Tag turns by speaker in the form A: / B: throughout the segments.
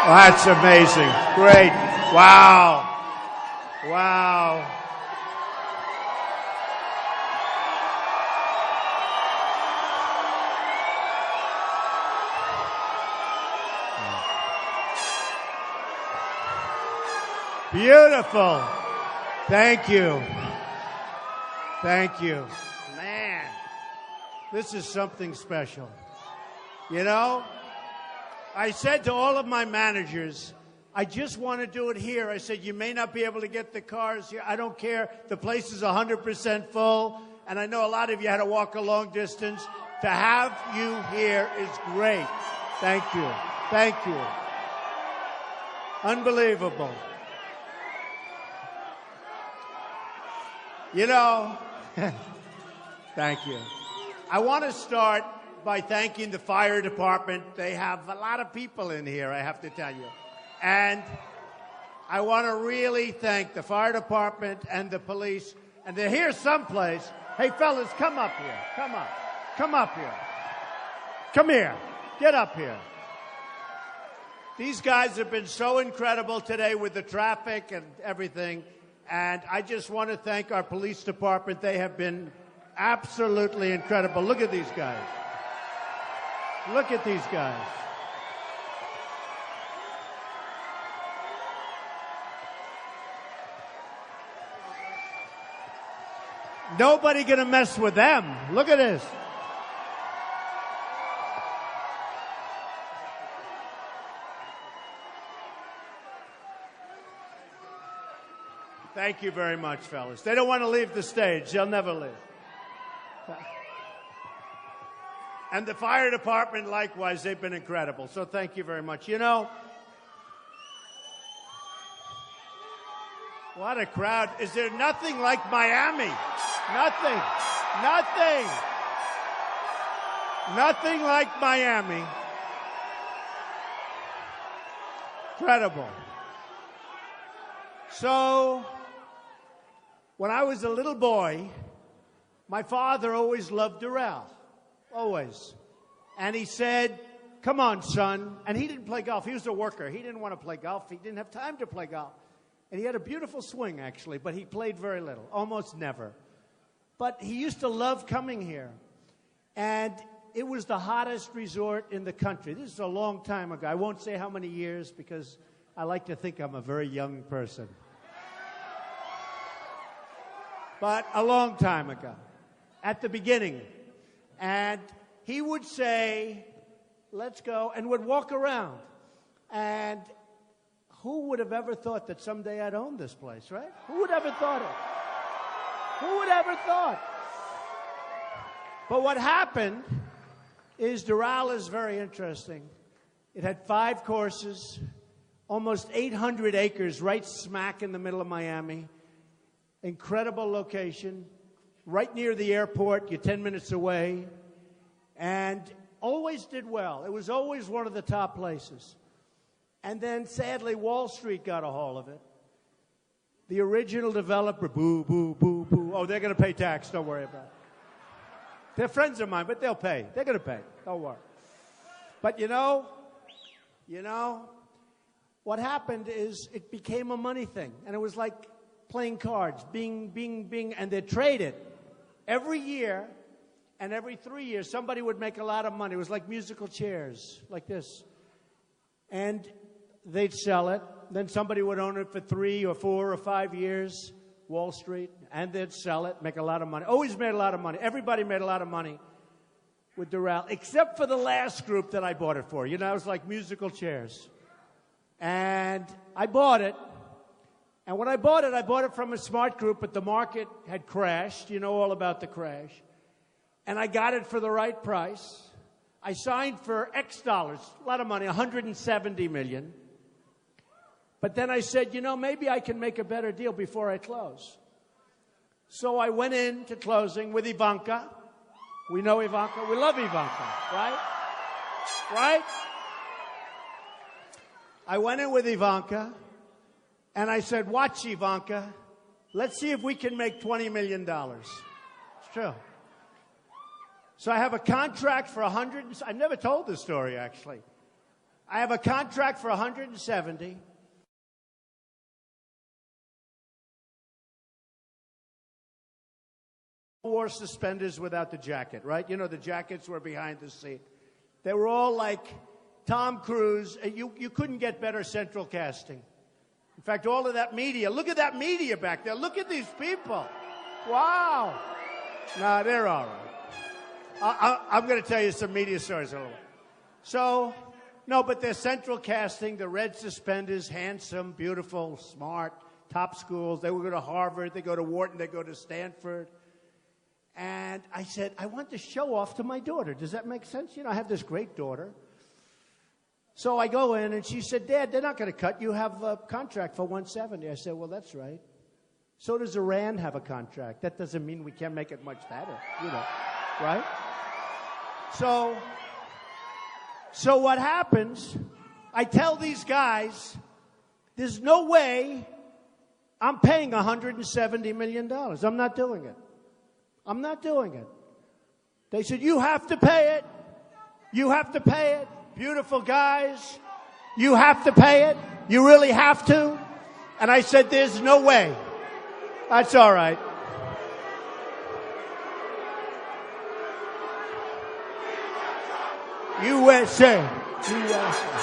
A: That's amazing. Great. Wow. Wow. Beautiful. Thank you. Thank you. Man, this is something special. You know, I said to all of my managers, I just want to do it here. I said, you may not be able to get the cars here. I don't care. The place is 100% full. And I know a lot of you had to walk a long distance. To have you here is great. Thank you. Thank you. Unbelievable. You know, thank you. I want to start by thanking the fire department. They have a lot of people in here, I have to tell you. And I want to really thank the fire department and the police. And they're here someplace. Hey, fellas, come up here. Come up. Come up here. Come here. Get up here. These guys have been so incredible today with the traffic and everything. And I just want to thank our police department. They have been absolutely incredible. Look at these guys. Look at these guys. Nobody gonna mess with them. Look at this. Thank you very much, fellas. They don't want to leave the stage. They'll never leave. And the fire department, likewise, they've been incredible. So thank you very much. You know, what a crowd. Is there nothing like Miami? Nothing. Nothing. Nothing like Miami. Incredible. So, when I was a little boy, my father always loved Doral. Always. And he said, come on, son. And he didn't play golf. He was a worker. He didn't want to play golf. He didn't have time to play golf. And he had a beautiful swing, actually, but he played very little, almost never. But he used to love coming here. And it was the hottest resort in the country. This is a long time ago. I won't say how many years because I like to think I'm a very young person. But a long time ago, at the beginning. And he would say, let's go, and would walk around. And who would have ever thought that someday I'd own this place, right? Who would ever thought it? Who would ever thought? But what happened is Doral is very interesting. It had 5 courses, almost 800 acres right smack in the middle of Miami. Incredible location, right near the airport. You're 10 minutes away. And always did well. It was always one of the top places. And then, sadly, Wall Street got a hold of it. The original developer, boo, boo, boo, boo. Oh, they're going to pay tax. Don't worry about it. They're friends of mine, but they'll pay. They're going to pay. Don't worry. But you know, what happened is it became a money thing. And it was like playing cards, bing, bing, bing, and they'd trade it. Every year and every 3 years, somebody would make a lot of money. It was like musical chairs, like this. And they'd sell it. Then somebody would own it for 3 or 4 or 5 years, Wall Street, and they'd sell it, make a lot of money. Always made a lot of money. Everybody made a lot of money with Doral, except for the last group that I bought it for. You know, it was like musical chairs. And I bought it. And when I bought it from a smart group, but the market had crashed. You know all about the crash. And I got it for the right price. I signed for X dollars, a lot of money, 170 million. But then I said, you know, maybe I can make a better deal before I close. So I went into closing with Ivanka. We know Ivanka. We love Ivanka, right? Right? I went in with Ivanka. And I said, watch, Ivanka. Let's see if we can make $20 million. It's true. So I have a contract for 100. I've never told this story, actually. I have a contract for 170. Wore suspenders without the jacket, right? You know, the jackets were behind the seat. They were all like Tom Cruise. You couldn't get better central casting. In fact, all of that media, look at that media back there. Look at these people. Wow. No, they're all right. I'm going to tell you some media stories in a little bit. So, no, but they're central casting, the red suspenders, handsome, beautiful, smart, top schools. They would go to Harvard, they go to Wharton, they go to Stanford. And I said, I want to show off to my daughter. Does that make sense? You know, I have this great daughter. So I go in, and she said, Dad, they're not going to cut. You have a contract for 170. I said, well, that's right. So does Iran have a contract. That doesn't mean we can't make it much better, you know, right? So what happens, I tell these guys, there's no way I'm paying $170 million. I'm not doing it. I'm not doing it. They said, you have to pay it. You have to pay it. Beautiful guys. You have to pay it. You really have to. And I said, there's no way. That's all right. USA. USA.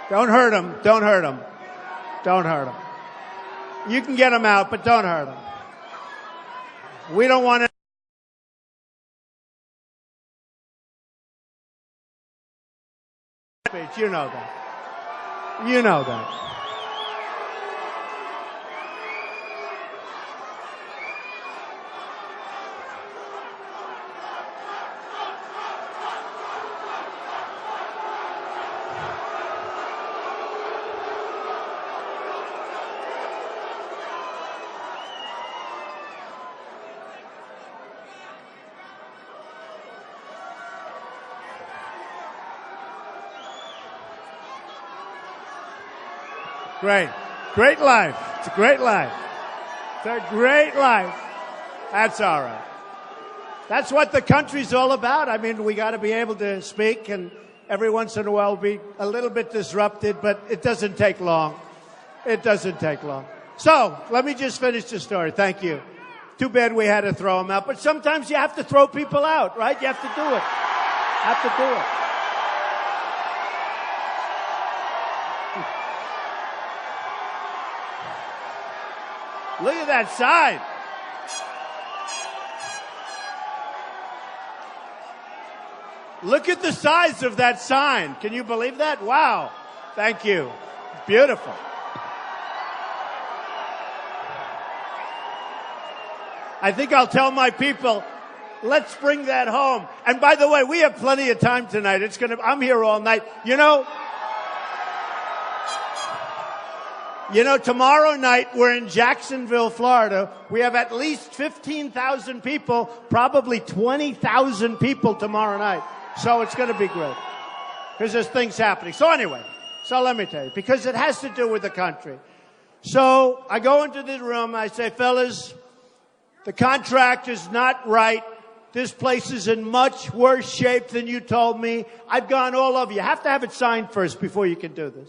A: Don't hurt him. Don't hurt him. Don't hurt him. You can get him out, but don't hurt him. We don't want to. You know that. You know that. Great. Great life. It's a great life. It's a great life. That's all right. That's what the country's all about. I mean, we got to be able to speak, and every once in a while be a little bit disrupted, but it doesn't take long. It doesn't take long. So, let me just finish the story. Thank you. Too bad we had to throw him out, but sometimes you have to throw people out, right? You have to do it. Have to do it. Look at that sign. Look at the size of that sign. Can you believe that? Wow. Thank you. Beautiful. I think I'll tell my people, let's bring that home. And by the way, we have plenty of time tonight. I'm here all night. You know, tomorrow night we're in Jacksonville, Florida. We have at least 15,000 people, probably 20,000 people tomorrow night. So it's going to be great because there's things happening. So anyway, let me tell you, because it has to do with the country. So I go into the room. I say, fellas, the contract is not right. This place is in much worse shape than you told me. I've gone all over. You have to have it signed first before you can do this.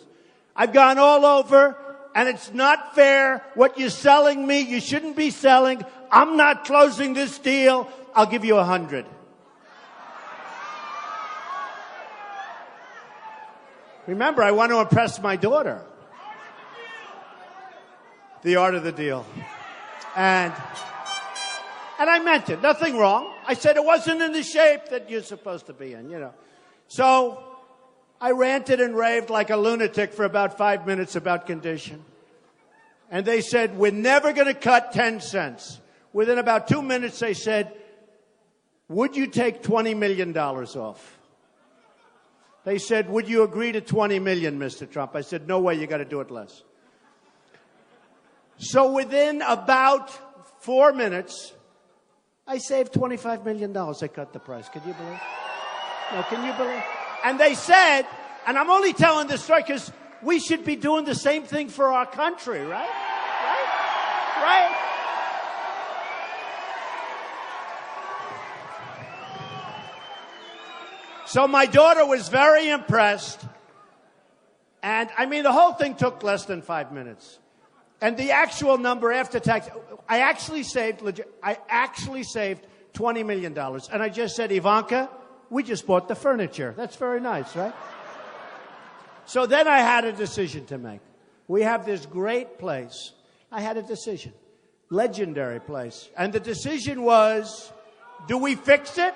A: I've gone all over. And it's not fair. What you're selling me, you shouldn't be selling. I'm not closing this deal. I'll give you 100. Remember, I want to impress my daughter. The art of the deal. And I meant it. Nothing wrong. I said it wasn't in the shape that you're supposed to be in, you know. So I ranted and raved like a lunatic for about 5 minutes about condition. And they said, we're never going to cut 10 cents. Within about 2 minutes, they said, would you take $20 million off? They said, would you agree to 20 million, Mr. Trump? I said, no way, you got to do it less. So within about 4 minutes, I saved $25 million. I cut the price. Could you believe it? No, can you believe? And they said, and I'm only telling this story because we should be doing the same thing for our country, right? Right? So my daughter was very impressed. And I mean, the whole thing took less than 5 minutes. And the actual number after tax, I actually saved $20 million. And I just said, Ivanka, we just bought the furniture. That's very nice, right? So then I had a decision to make. We have this great place. I had a decision. Legendary place. And the decision was, do we fix it?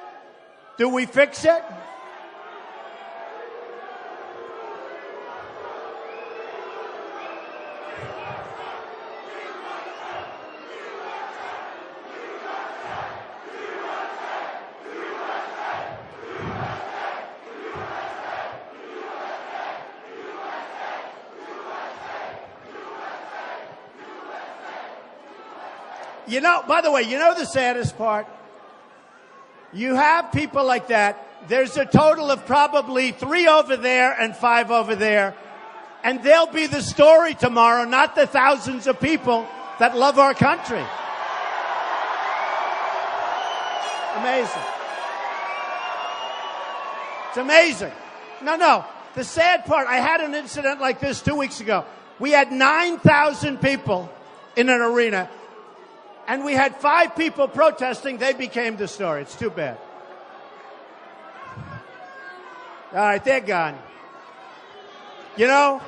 A: Do we fix it? You know, by the way, you know the saddest part? You have people like that. There's a total of probably 3 over there and 5 over there. And they'll be the story tomorrow, not the thousands of people that love our country. Amazing. It's amazing. No. The sad part, I had an incident like this 2 weeks ago. We had 9,000 people in an arena. And we had 5 people protesting. They became the story. It's too bad. All right, they're gone. You know,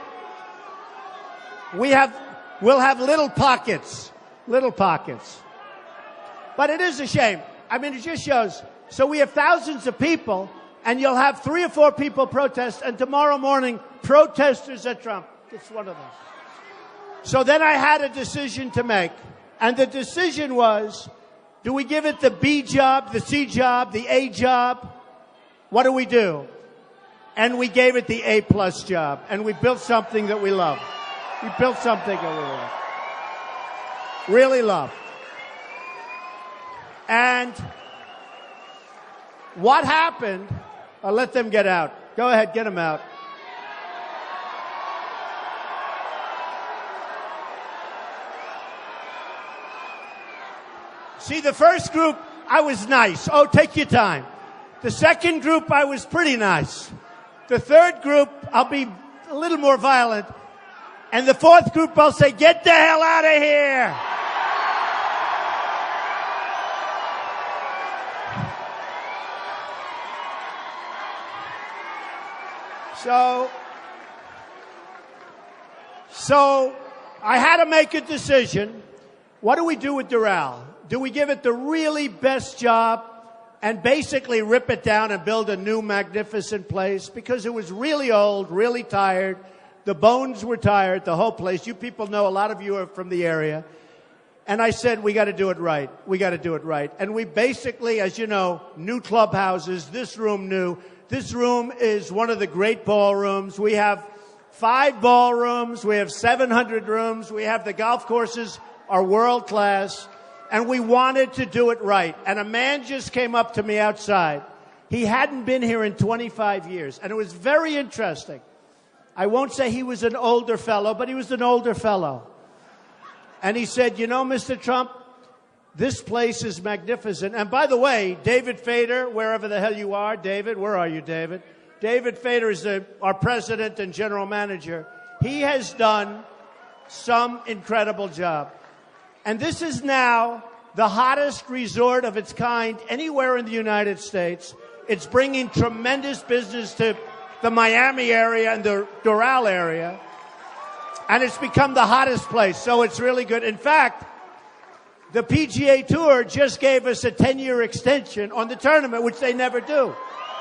A: we'll have little pockets. But it is a shame. I mean, it just shows. So we have thousands of people, and you'll have 3 or 4 people protest, and tomorrow morning, protesters at Trump. It's one of those. So then I had a decision to make. And the decision was, do we give it the B job, the C job, the A job? What do we do? And we gave it the A+ job. And we built something that we love. We built something that we love. Really love. And what happened, I'll let them get out. Go ahead, get them out. See, the first group, I was nice. Oh, take your time. The second group, I was pretty nice. The third group, I'll be a little more violent. And the fourth group, I'll say, get the hell out of here. So I had to make a decision. What do we do with Doral? Do we give it the really best job and basically rip it down and build a new magnificent place? Because it was really old, really tired. The bones were tired, the whole place. You people know, a lot of you are from the area. And I said, we got to do it right. We got to do it right. And we basically, as you know, new clubhouses, this room new. This room is one of the great ballrooms. We have 5 ballrooms. We have 700 rooms. We have the golf courses are world class. And we wanted to do it right. And a man just came up to me outside. He hadn't been here in 25 years. And it was very interesting. I won't say he was an older fellow, but he was an older fellow. And he said, you know, Mr. Trump, this place is magnificent. And by the way, David Fader, wherever the hell you are, David, where are you, David? David Fader is our president and general manager. He has done some incredible job. And this is now the hottest resort of its kind anywhere in the United States. It's bringing tremendous business to the Miami area and the Doral area. And it's become the hottest place, so it's really good. In fact, the PGA Tour just gave us a 10-year extension on the tournament, which they never do.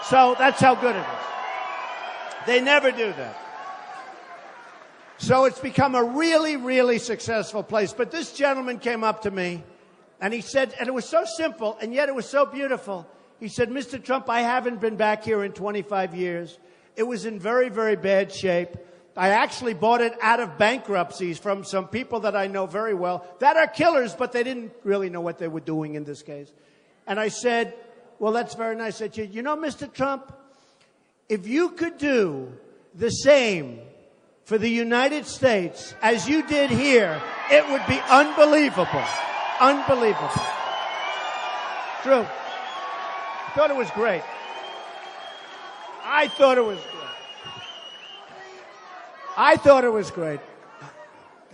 A: So that's how good it is. They never do that. So it's become a really, really successful place. But this gentleman came up to me, and he said, and it was so simple, and yet it was so beautiful. He said, Mr. Trump, I haven't been back here in 25 years. It was in very, very bad shape. I actually bought it out of bankruptcies from some people that I know very well that are killers, but they didn't really know what they were doing in this case. And I said, well, that's very nice. I said, you know, Mr. Trump, if you could do the same for the United States as you did here, it would be unbelievable. Unbelievable. True. I thought it was great. I thought it was great. I thought it was great.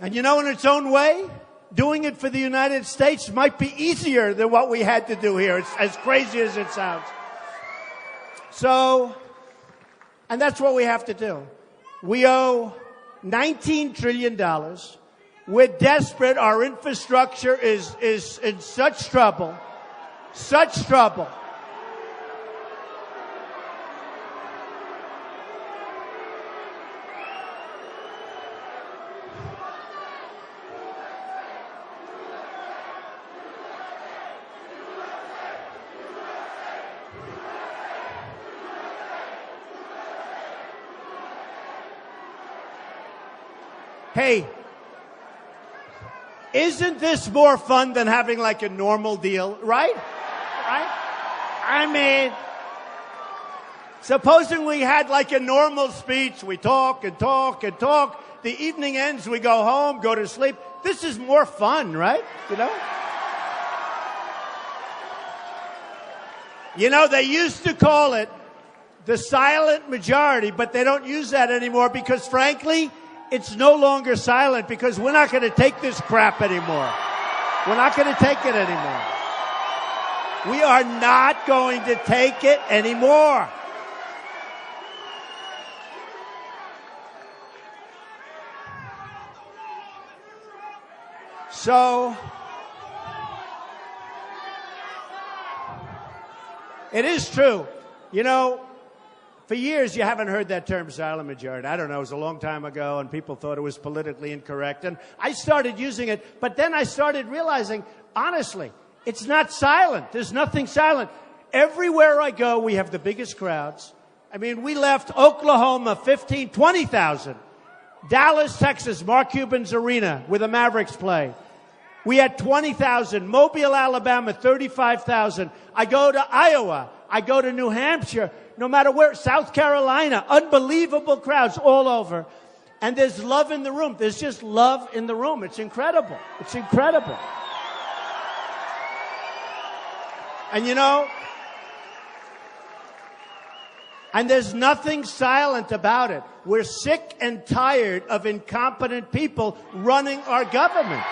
A: And you know, in its own way, doing it for the United States might be easier than what we had to do here. It's as crazy as it sounds. So, and that's what we have to do. We owe $19 trillion. We're desperate. Our infrastructure is in such trouble. Such trouble. Hey, isn't this more fun than having like a normal deal, right? Right? I mean, supposing we had like a normal speech, we talk and talk and talk. The evening ends, we go home, go to sleep. This is more fun, right? You know? You know, they used to call it the silent majority, but they don't use that anymore because, frankly, it's no longer silent because we're not going to take this crap anymore. We're not going to take it anymore. We are not going to take it anymore. So, it is true. You know, for years, you haven't heard that term silent majority. I don't know. It was a long time ago, and people thought it was politically incorrect. And I started using it, but then I started realizing, honestly, it's not silent. There's nothing silent. Everywhere I go, we have the biggest crowds. I mean, we left Oklahoma 20,000. Dallas, Texas, Mark Cuban's arena where the Mavericks play. We had 20,000. Mobile, Alabama, 35,000. I go to Iowa. I go to New Hampshire. No matter where, South Carolina, unbelievable crowds all over. And there's love in the room. There's just love in the room. It's incredible. It's incredible. And you know, and there's nothing silent about it. We're sick and tired of incompetent people running our government.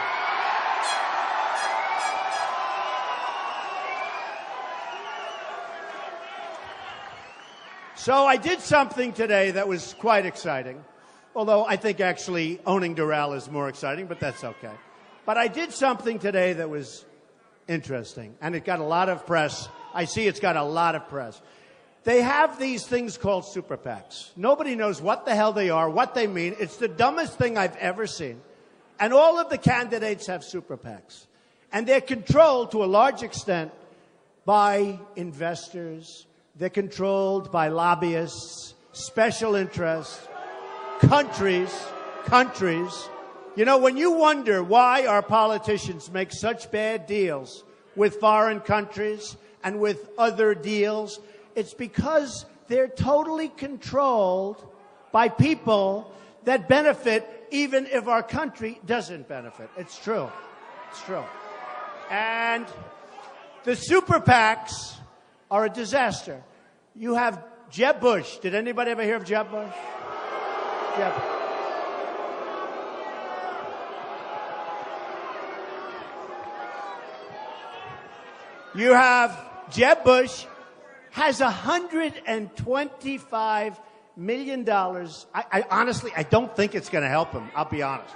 A: So I did something today that was quite exciting, although I think actually owning Doral is more exciting, but that's okay. But I did something today that was interesting, and it got a lot of press. I see it's got a lot of press. They have these things called super PACs. Nobody knows what the hell they are, what they mean. It's the dumbest thing I've ever seen. And all of the candidates have super PACs. And they're controlled to a large extent by investors. They're controlled by lobbyists, special interests, countries. You know, when you wonder why our politicians make such bad deals with foreign countries and with other deals, it's because they're totally controlled by people that benefit even if our country doesn't benefit. It's true. It's true. And the super PACs are a disaster. You have Jeb Bush. Did anybody ever hear of Jeb Bush? Jeb. You have Jeb Bush has $125 million. I honestly, I don't think it's going to help him. I'll be honest.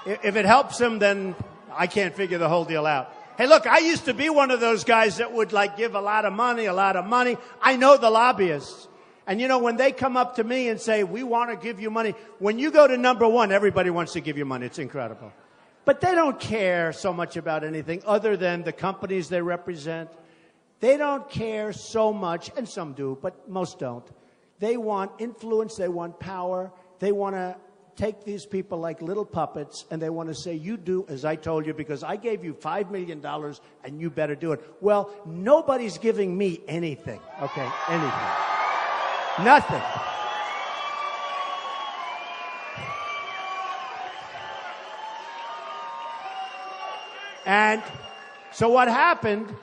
A: If it helps him, then I can't figure the whole deal out. Hey, look, I used to be one of those guys that would like give a lot of money. I know the lobbyists. And you know, when they come up to me and say, we want to give you money, when you go to number one, everybody wants to give you money. It's incredible. But they don't care so much about anything other than the companies they represent. They don't care so much, and some do, but most don't. They want influence. They want power. They want to take these people like little puppets, and they want to say, you do as I told you because I gave you $5 million and you better do it. Well, nobody's giving me anything, okay? Anything. Nothing. And so what happened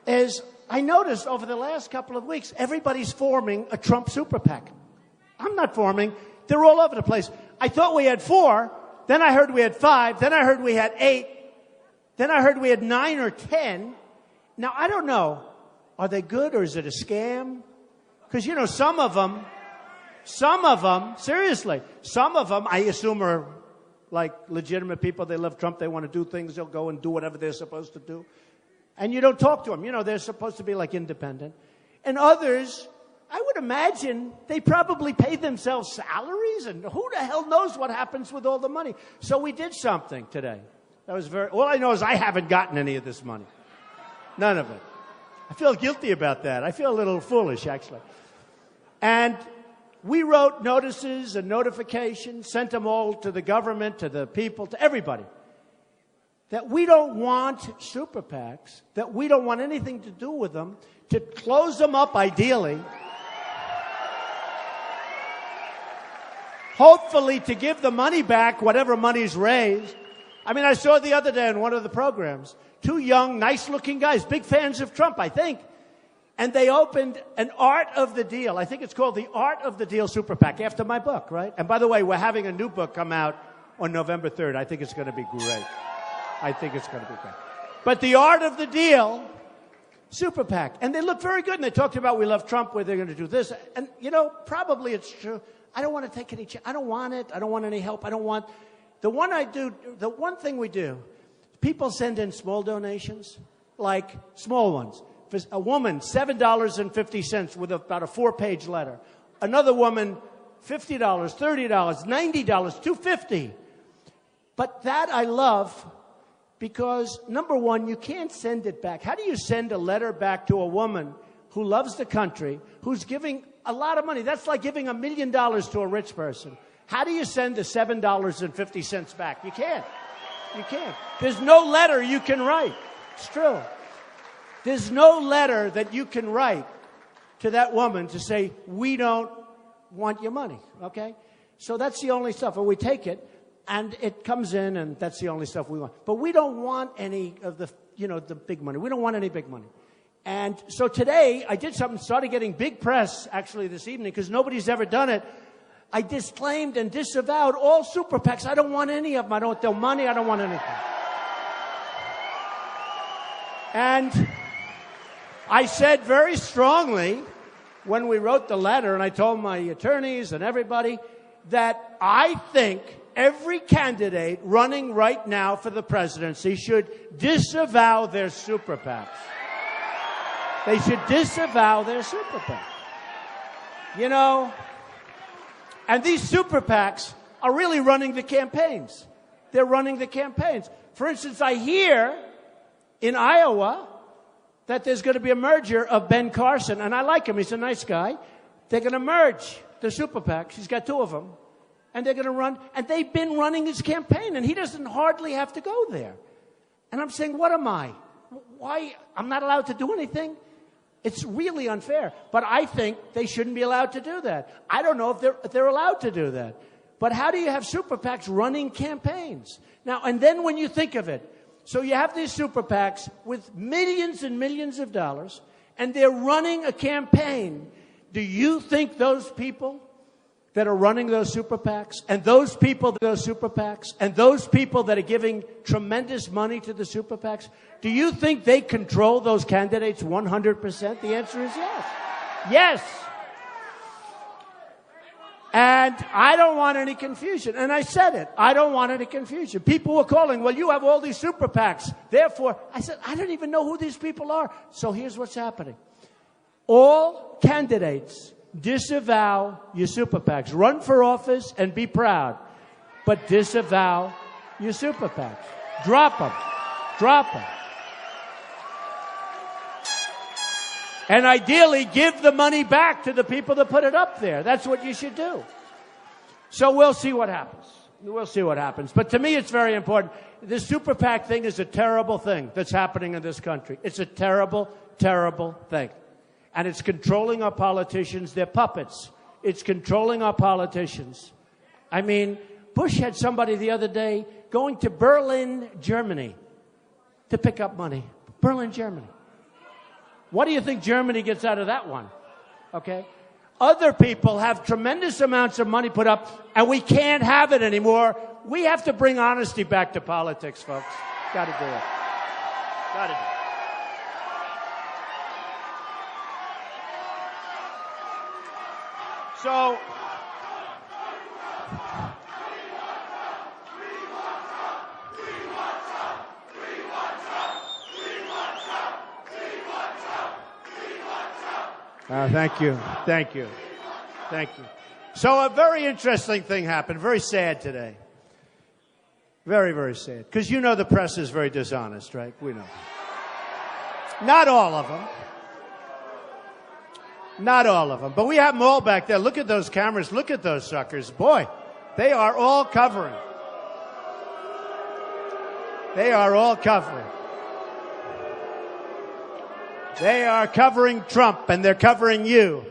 A: is I noticed over the last couple of weeks, everybody's forming a Trump super PAC. I'm not forming. They're all over the place. I thought we had 4. Then I heard we had 5. Then I heard we had 8. Then I heard we had 9 or 10. Now, I don't know. Are they good or is it a scam? Because, you know, some of them, seriously, some of them I assume are like legitimate people. They love Trump. They want to do things. They'll go and do whatever they're supposed to do. And you don't talk to them. You know, they're supposed to be like independent. And others, I would imagine they probably pay themselves salaries, and who the hell knows what happens with all the money. So we did something today. That was all I know is I haven't gotten any of this money. None of it. I feel guilty about that. I feel a little foolish, actually. And we wrote notices and notifications, sent them all to the government, to the people, to everybody, that we don't want super PACs, that we don't want anything to do with them, to close them up ideally, hopefully to give the money back, whatever money's raised. I mean, I saw the other day in one of the programs, 2 young, nice-looking guys, big fans of Trump, I think, and they opened an Art of the Deal. I think it's called the Art of the Deal Super PAC, after my book, right? And by the way, we're having a new book come out on November 3rd. I think it's going to be great. I think it's going to be great. But the Art of the Deal Super PAC. And they look very good. And they talked about we love Trump, where they're going to do this. And, you know, probably it's true. I don't want to take any I don't want it. I don't want any help. I don't want. The one thing we do, people send in small donations, like small ones. For a woman, $7.50 with about a 4-page letter. Another woman, $50, $30, $90, $250. But that I love. Because, number one, you can't send it back. How do you send a letter back to a woman who loves the country, who's giving a lot of money? That's like giving $1 million to a rich person. How do you send the $7.50 back? You can't. You can't. There's no letter you can write. It's true. There's no letter that you can write to that woman to say, we don't want your money, okay? So that's the only stuff. And we take it. And it comes in, and that's the only stuff we want. But we don't want any of the, you know, the big money. We don't want any big money. And so today, I did something, started getting big press, actually, this evening, because nobody's ever done it. I disclaimed and disavowed all super PACs. I don't want any of them. I don't want their money. I don't want anything. And I said very strongly, when we wrote the letter, and I told my attorneys and everybody, that I think every candidate running right now for the presidency should disavow their super PACs. They should disavow their super PACs. You know, and these super PACs are really running the campaigns. They're running the campaigns. For instance, I hear in Iowa that there's going to be a merger of Ben Carson, and I like him. He's a nice guy. They're going to merge the super PACs. He's got 2 of them. And they're going to run, and they've been running his campaign, and he doesn't hardly have to go there. And I'm saying, what am I? Why? I'm not allowed to do anything? It's really unfair. But I think they shouldn't be allowed to do that. I don't know if they're allowed to do that. But how do you have super PACs running campaigns? Now, and then when you think of it, so you have these super PACs with millions and millions of dollars, and they're running a campaign. Do you think those people that are running those super PACs, and those people that are giving tremendous money to the super PACs, do you think they control those candidates 100%? The answer is yes. Yes. And I don't want any confusion. And I said it. I don't want any confusion. People were calling, well, you have all these super PACs. Therefore, I said, I don't even know who these people are. So here's what's happening. All candidates disavow your super PACs. Run for office and be proud. But disavow your super PACs. Drop them. Drop them. And ideally, give the money back to the people that put it up there. That's what you should do. So we'll see what happens. We'll see what happens. But to me, it's very important. This super PAC thing is a terrible thing that's happening in this country. It's a terrible, terrible thing. And it's controlling our politicians. They're puppets. It's controlling our politicians. I mean, Bush had somebody the other day going to Berlin, Germany, to pick up money. Berlin, Germany. What do you think Germany gets out of that one? Okay? Other people have tremendous amounts of money put up, and we can't have it anymore. We have to bring honesty back to politics, folks. Got to do it. Got to do it. So, thank you. Thank you. Thank you. So a very interesting thing happened. Very sad today. Very, very sad. Because you know the press is very dishonest, right? We know. Not all of them. Not all of them. But we have them all back there. Look at those cameras. Look at those suckers. Boy, they are all covering. They are all covering. They are covering Trump, and they're covering you.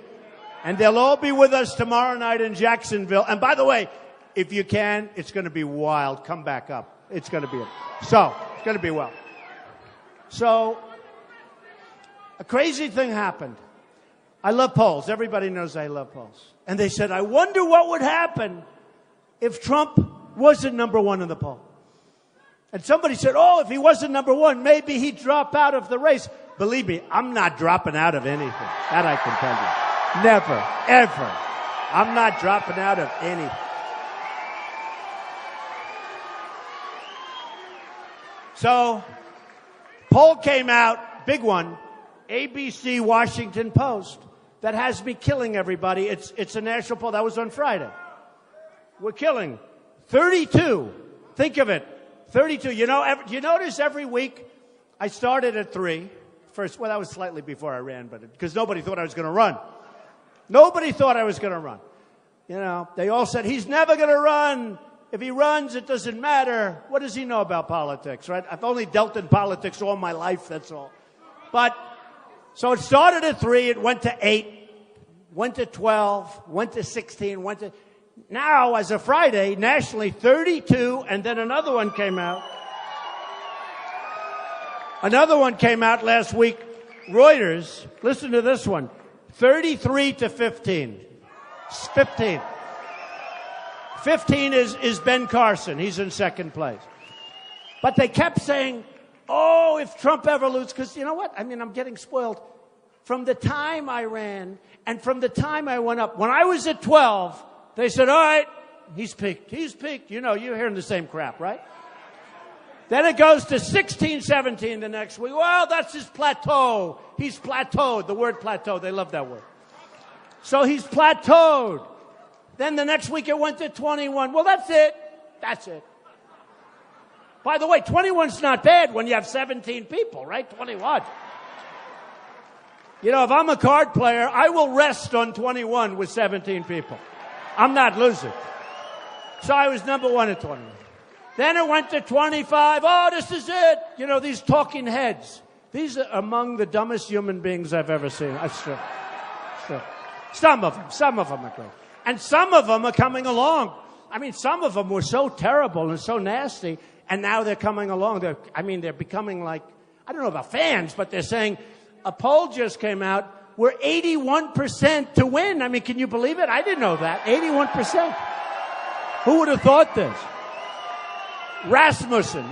A: And they'll all be with us tomorrow night in Jacksonville. And by the way, if you can, it's going to be wild. Come back up. It's going to be it's going to be wild. So, a crazy thing happened. I love polls. Everybody knows I love polls. And they said, I wonder what would happen if Trump wasn't number one in the poll. And somebody said, oh, if he wasn't number one, maybe he'd drop out of the race. Believe me, I'm not dropping out of anything. That I can tell you. Never, ever. I'm not dropping out of anything. So, poll came out, big one, ABC Washington Post, that has me killing everybody. It's a national poll. That was on Friday. We're killing 32. Think of it. 32. You notice every week I started at 3. First, well, that was slightly before I ran, but because nobody thought I was going to run. Nobody thought I was going to run. You know, they all said, he's never going to run. If he runs, it doesn't matter. What does he know about politics, right? I've only dealt in politics all my life, that's all. But, so it started at 3, it went to 8, went to 12, went to 16, now, as of Friday, nationally, 32, and then another one came out. Another one came out last week, Reuters. Listen to this one. 33 to 15. 15. 15 is Ben Carson. He's in second place. But they kept saying, oh, if Trump ever loses, because you know what? I mean, I'm getting spoiled. From the time I ran and from the time I went up, when I was at 12, they said, all right, he's peaked. He's peaked. You know, you're hearing the same crap, right? Then it goes to 16, 17 the next week. Well, that's his plateau. He's plateaued. The word plateau, they love that word. So he's plateaued. Then the next week it went to 21. Well, that's it. That's it. By the way, 21's not bad when you have 17 people, right? 21. You know, if I'm a card player, I will rest on 21 with 17 people. I'm not losing. So I was number 1 at 21. Then it went to 25. Oh, this is it. You know, these talking heads. These are among the dumbest human beings I've ever seen. That's true. Some of them are great. And some of them are coming along. I mean, some of them were so terrible and so nasty, and now they're coming along. They're becoming like, I don't know about fans, but they're saying, a poll just came out, we're 81% to win. I mean, can you believe it? I didn't know that. 81%. Who would have thought this? Rasmussen.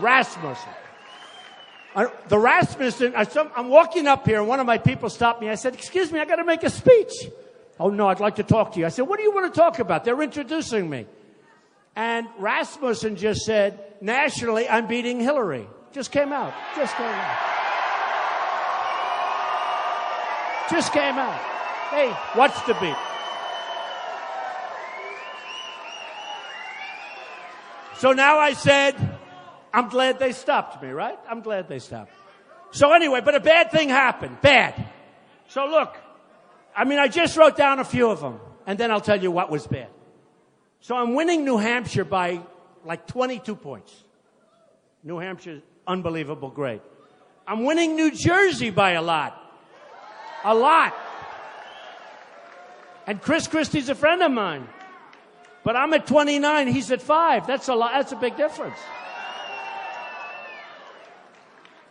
A: The Rasmussen, I'm walking up here, and one of my people stopped me. I said, excuse me, I got to make a speech. Oh, no, I'd like to talk to you. I said, what do you want to talk about? They're introducing me. And Rasmussen just said, nationally, I'm beating Hillary. Just came out. Hey, what's the beat? So now I said, I'm glad they stopped me, right? I'm glad they stopped. So anyway, but a bad thing happened. Bad. So look, I mean, I just wrote down a few of them, and then I'll tell you what was bad. So I'm winning New Hampshire by like 22 points. New Hampshire, unbelievable great. I'm winning New Jersey by a lot. A lot. And Chris Christie's a friend of mine. But I'm at 29, he's at 5. That's a lot. That's a big difference.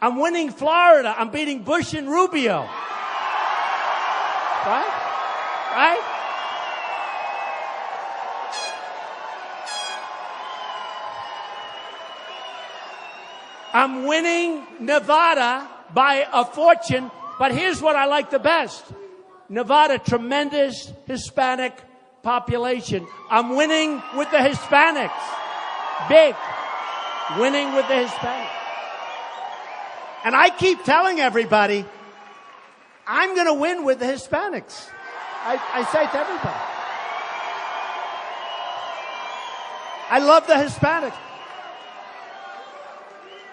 A: I'm winning Florida. I'm beating Bush and Rubio. Right? Right? I'm winning Nevada by a fortune, but here's what I like the best. Nevada, tremendous Hispanic population. I'm winning with the Hispanics. Big. Winning with the Hispanics. And I keep telling everybody, I'm going to win with the Hispanics. I say to everybody. I love the Hispanics.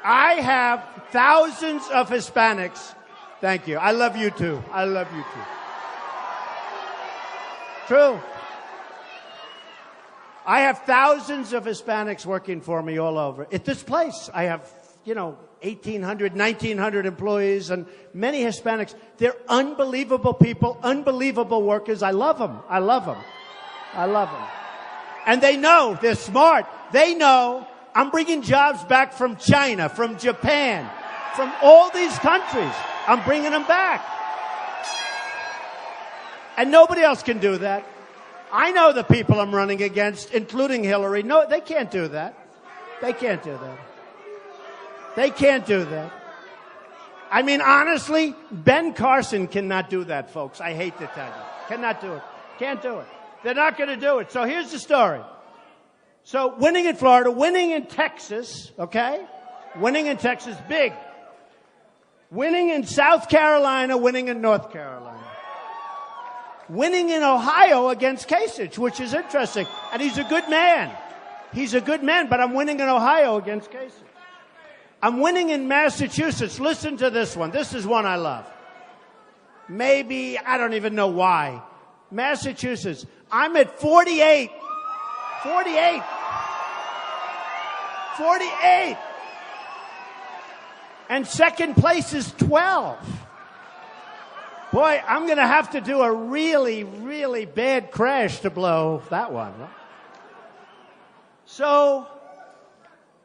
A: I have thousands of Hispanics. Thank you. I love you too. I love you too. True. I have thousands of Hispanics working for me all over. At this place, I have, 1,800, 1,900 employees and many Hispanics. They're unbelievable people, unbelievable workers. I love them. I love them. I love them. And they know, they're smart. They know I'm bringing jobs back from China, from Japan, from all these countries. I'm bringing them back. And nobody else can do that. I know the people I'm running against, including Hillary. No, they can't do that. They can't do that. They can't do that. I mean, honestly, Ben Carson cannot do that, folks. I hate to tell you. Cannot do it. Can't do it. They're not going to do it. So here's the story. So winning in Florida, winning in Texas, okay? Winning in Texas, big. Winning in South Carolina, winning in North Carolina. Winning in Ohio against Kasich, which is interesting. And he's a good man. He's a good man, but I'm winning in Ohio against Kasich. I'm winning in Massachusetts. Listen to this one. This is one I love. Maybe, I don't even know why. Massachusetts. I'm at 48. 48. 48. And second place is 12. Boy, I'm going to have to do a really, really bad crash to blow that one. So,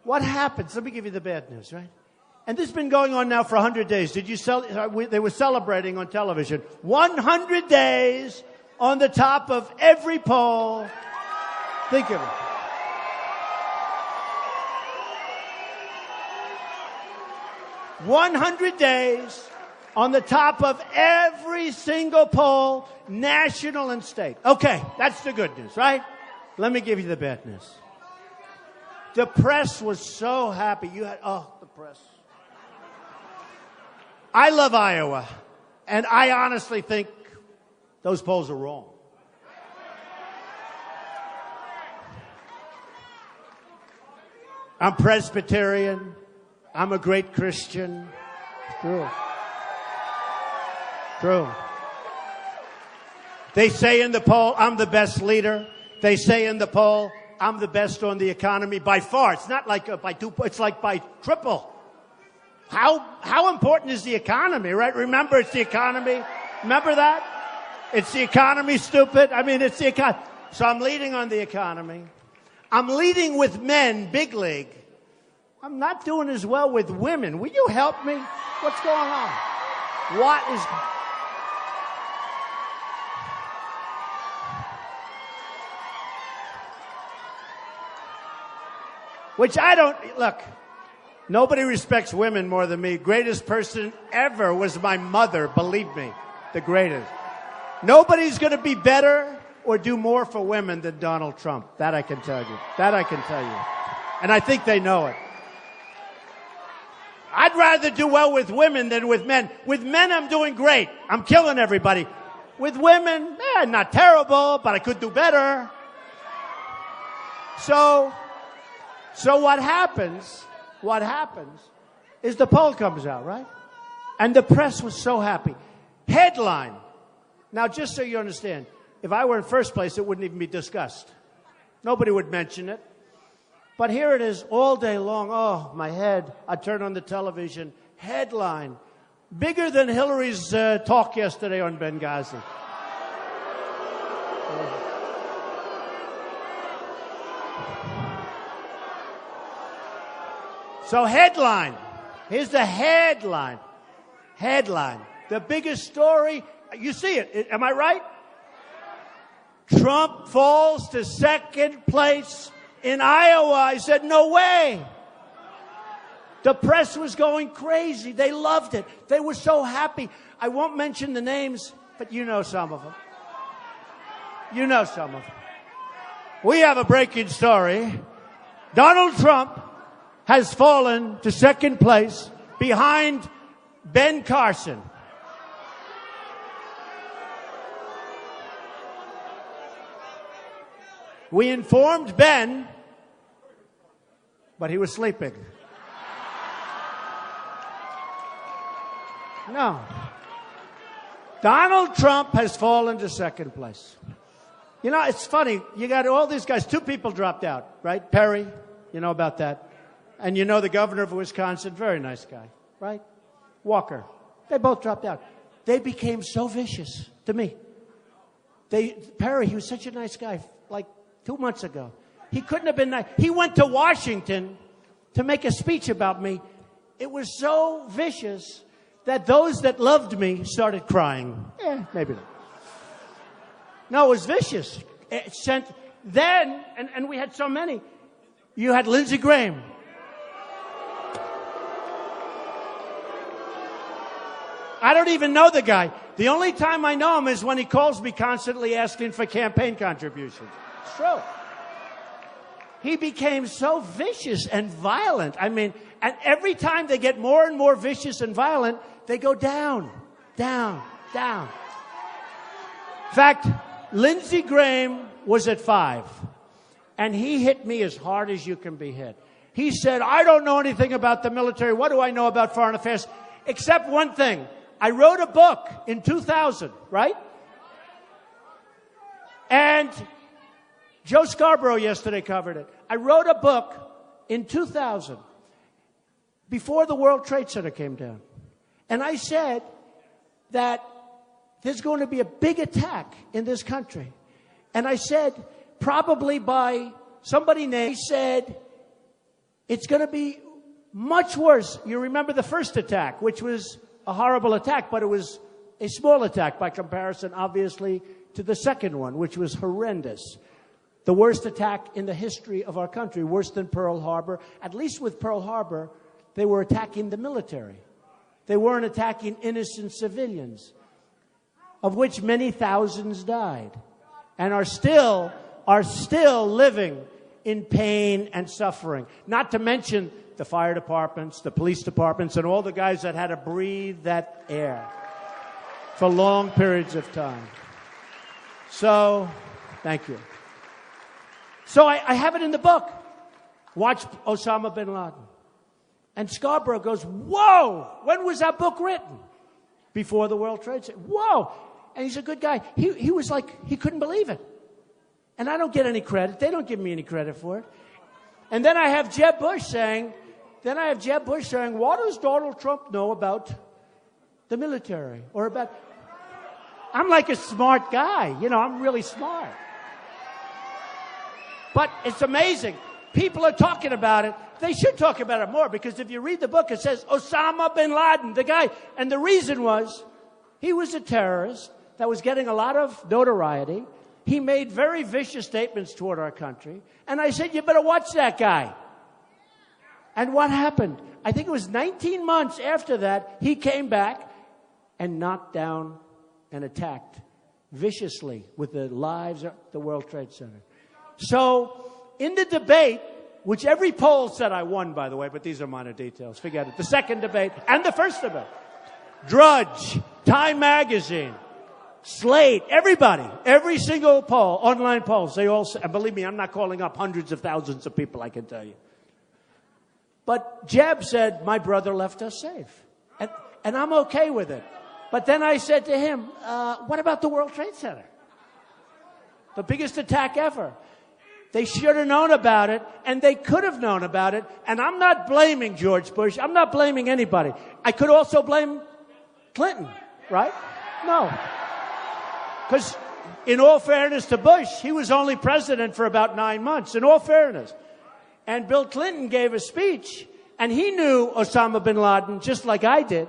A: what happens? Let me give you the bad news, right? And this has been going on now for 100 days. They were celebrating on television. 100 days on the top of every poll. Think of it. 100 days on the top of every single poll, national and state. Okay, that's the good news, right? Let me give you the bad news. The press was so happy. The press. I love Iowa, and I honestly think those polls are wrong. I'm Presbyterian. I'm a great Christian. True. True. They say in the poll, I'm the best leader. They say in the poll, I'm the best on the economy by far. It's not like by 2 points, it's like by triple. How important is the economy, right? Remember, it's the economy. Remember that? It's the economy, stupid. I mean, it's the economy. So I'm leading on the economy. I'm leading with men, big league. I'm not doing as well with women. Will you help me? What's going on? What is... Which I don't... Look, nobody respects women more than me. Greatest person ever was my mother, believe me. The greatest. Nobody's going to be better or do more for women than Donald Trump. That I can tell you. That I can tell you. And I think they know it. I'd rather do well with women than with men. With men, I'm doing great. I'm killing everybody. With women, not terrible, but I could do better. So what happens is the poll comes out, right? And the press was so happy. Headline. Now, just so you understand, if I were in first place, it wouldn't even be discussed. Nobody would mention it. But here it is all day long. Oh, my head. I turn on the television. Headline. Bigger than Hillary's talk yesterday on Benghazi. So headline. Here's the headline. Headline. The biggest story. You see it. Am I right? Trump falls to second place in Iowa. I said, no way. The press was going crazy. They loved it. They were so happy. I won't mention the names, but you know some of them. You know some of them. We have a breaking story. Donald Trump has fallen to second place behind Ben Carson. We informed Ben, but he was sleeping. No. Donald Trump has fallen to second place. You know, it's funny. You got all these guys. 2 people dropped out, right? Perry, you know about that. And you know the governor of Wisconsin, very nice guy, right? Walker. They both dropped out. They became so vicious to me. Perry, he was such a nice guy, like 2 months ago. He couldn't have been nice. He went to Washington to make a speech about me. It was so vicious that those that loved me started crying. Maybe not. No, it was vicious. It sent, then, and we had so many. You had Lindsey Graham. I don't even know the guy. The only time I know him is when he calls me constantly asking for campaign contributions. It's true. He became so vicious and violent. I mean, and every time they get more and more vicious and violent, they go down, down, down. In fact, Lindsey Graham was at 5, and he hit me as hard as you can be hit. He said, I don't know anything about the military. What do I know about foreign affairs? Except one thing. I wrote a book in 2000, right? And Joe Scarborough yesterday covered it. I wrote a book in 2000 before the World Trade Center came down. And I said that there's going to be a big attack in this country. And I said, probably by somebody named, he said, it's going to be much worse. You remember the first attack, which was a horrible attack, but it was a small attack by comparison, obviously, to the second one, which was horrendous. The worst attack in the history of our country, worse than Pearl Harbor. At least with Pearl Harbor, they were attacking the military. They weren't attacking innocent civilians, of which many thousands died and are still living in pain and suffering. Not to mention the fire departments, the police departments, and all the guys that had to breathe that air for long periods of time. So, thank you. So I have it in the book. Watch Osama bin Laden. And Scarborough goes, whoa, when was that book written? Before the World Trade Center. Whoa. And he's a good guy. He was like, he couldn't believe it. And I don't get any credit. They don't give me any credit for it. And then I have Jeb Bush saying, what does Donald Trump know about the military? Or about, I'm like a smart guy. You know, I'm really smart. But it's amazing. People are talking about it. They should talk about it more, because if you read the book, it says Osama bin Laden, the guy. And the reason was he was a terrorist that was getting a lot of notoriety. He made very vicious statements toward our country. And I said, you better watch that guy. And what happened? I think it was 19 months after that, he came back and knocked down and attacked viciously with the lives of the World Trade Center. So in the debate, which every poll said I won, by the way, but these are minor details. Forget it. The second debate and the first debate. Drudge, Time Magazine, Slate, everybody, every single poll, online polls, they all say, and believe me, I'm not calling up hundreds of thousands of people, I can tell you. But Jeb said, my brother left us safe. And I'm okay with it. But then I said to him, what about the World Trade Center? The biggest attack ever. They should have known about it, and they could have known about it. And I'm not blaming George Bush. I'm not blaming anybody. I could also blame Clinton, right? No. Because in all fairness to Bush, he was only president for about 9 months, in all fairness. And Bill Clinton gave a speech, and he knew Osama bin Laden just like I did.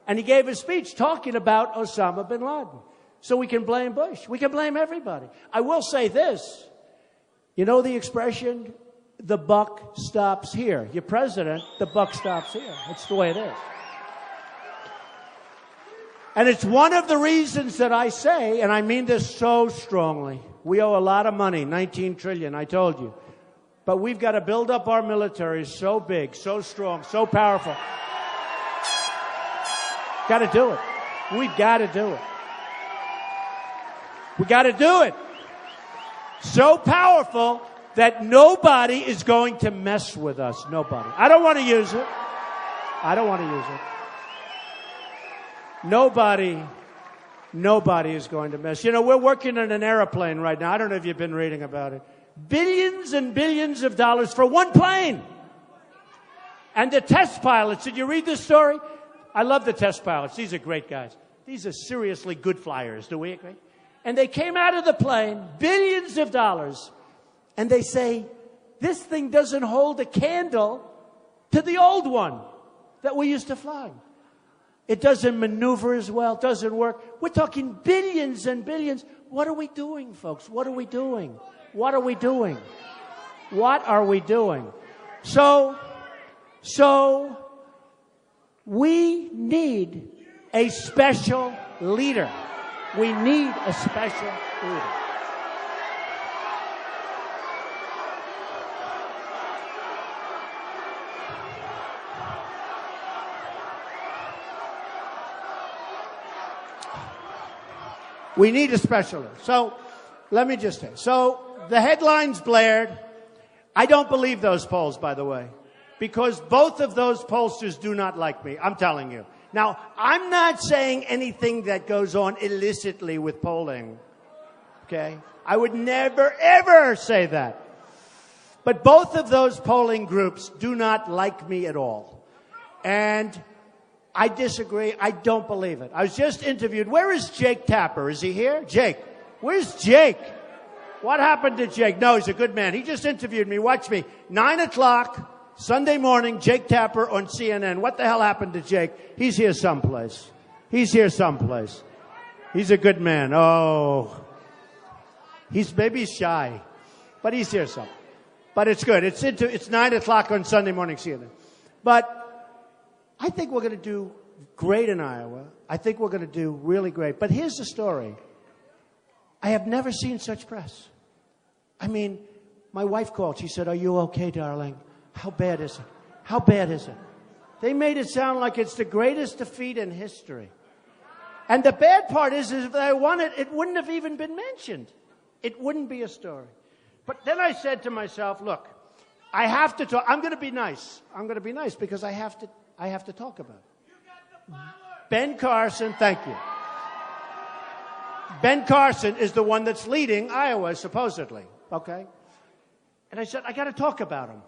A: And he gave a speech talking about Osama bin Laden. So we can blame Bush. We can blame everybody. I will say this. You know the expression, the buck stops here. You're president, the buck stops here. That's the way it is. And it's one of the reasons that I say, and I mean this so strongly, we owe a lot of money, 19 trillion, I told you. But we've got to build up our military so big, so strong, so powerful. Got to do it. We've got to do it. We got to do it. So powerful that nobody is going to mess with us. Nobody. I don't want to use it. I don't want to use it. Nobody is going to mess. You know, we're working on an airplane right now. I don't know if you've been reading about it. Billions and billions of dollars for one plane. And the test pilots, did you read this story? I love the test pilots. These are great guys. These are seriously good flyers. Do we agree? And they came out of the plane, billions of dollars, and they say, this thing doesn't hold a candle to the old one that we used to fly. It doesn't maneuver as well, doesn't work. We're talking billions and billions. What are we doing, folks? What are we doing? What are we doing? What are we doing? So we need a special leader. We need a special leader. We need a special leader. So let me just say. So the headlines blared. I don't believe those polls, by the way, because both of those pollsters do not like me. I'm telling you. Now, I'm not saying anything that goes on illicitly with polling, okay? I would never, ever say that. But both of those polling groups do not like me at all. And I disagree. I don't believe it. I was just interviewed. Where is Jake Tapper? Is he here? Jake. Where's Jake? What happened to Jake? No, he's a good man. He just interviewed me. Watch me. 9 o'clock. Sunday morning, Jake Tapper on CNN. What the hell happened to Jake? He's here someplace. He's here someplace. He's a good man. Oh. Maybe he's shy. But he's here someplace. But it's good. It's 9 o'clock on Sunday morning, CNN. But I think we're going to do great in Iowa. I think we're going to do really great. But here's the story. I have never seen such press. I mean, my wife called. She said, "Are you okay, darling? How bad is it? How bad is it?" They made it sound like it's the greatest defeat in history. And the bad part is if I won it, it wouldn't have even been mentioned. It wouldn't be a story. But then I said to myself, look, I have to talk. I'm going to be nice. I'm going to be nice because I have to talk about it. Ben Carson, thank you. Ben Carson is the one that's leading Iowa, supposedly. Okay? And I said, I got to talk about him.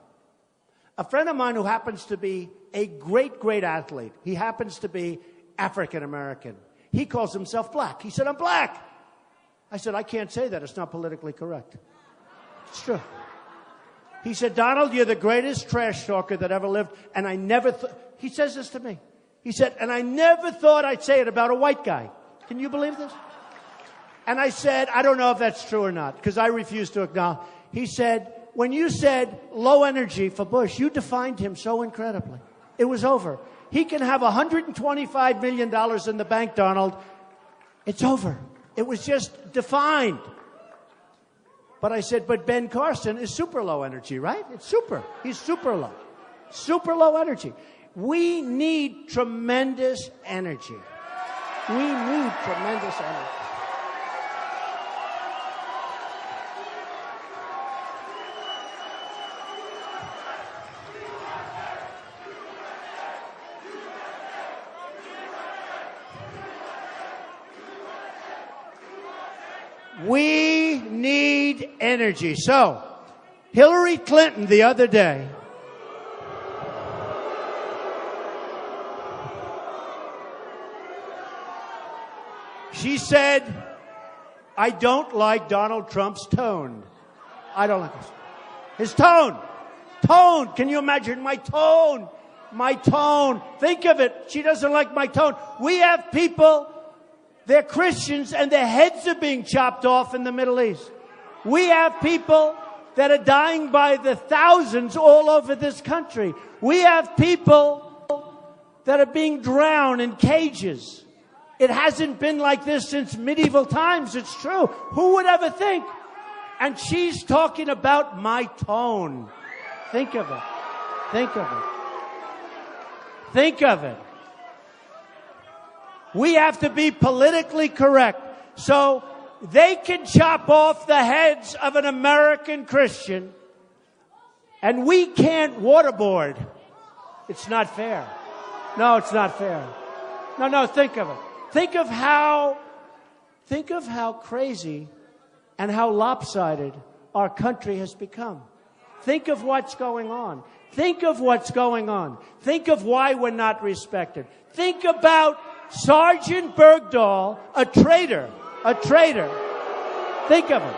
A: A friend of mine who happens to be a great, great athlete. He happens to be African American. He calls himself black. He said, I'm black. I said, I can't say that. It's not politically correct. It's true. He said, Donald, you're the greatest trash talker that ever lived. And I never he says this to me. He said, and I never thought I'd say it about a white guy. Can you believe this? And I said, I don't know if that's true or not, because I refuse to acknowledge. He said, when you said low energy for Bush, you defined him so incredibly. It was over. He can have $125 million in the bank, Donald. It's over. It was just defined. But I said, but Ben Carson is super low energy, right? It's super. He's super low. Super low energy. We need tremendous energy. We need tremendous energy. We need energy. So, Hillary Clinton the other day she said, I don't like Donald Trump's tone. I don't like his tone. Tone. Can you imagine my tone? My tone. Think of it. She doesn't like my tone. We have people, they're Christians, and their heads are being chopped off in the Middle East. We have people that are dying by the thousands all over this country. We have people that are being drowned in cages. It hasn't been like this since medieval times. It's true. Who would ever think? And she's talking about my tone. Think of it. Think of it. Think of it. We have to be politically correct. So they can chop off the heads of an American Christian, and we can't waterboard. It's not fair. No, it's not fair. No, think of it. Think of how crazy and how lopsided our country has become. Think of what's going on. Think of what's going on. Think of why we're not respected. Think about Sergeant Bergdahl, a traitor. A traitor. Think of him.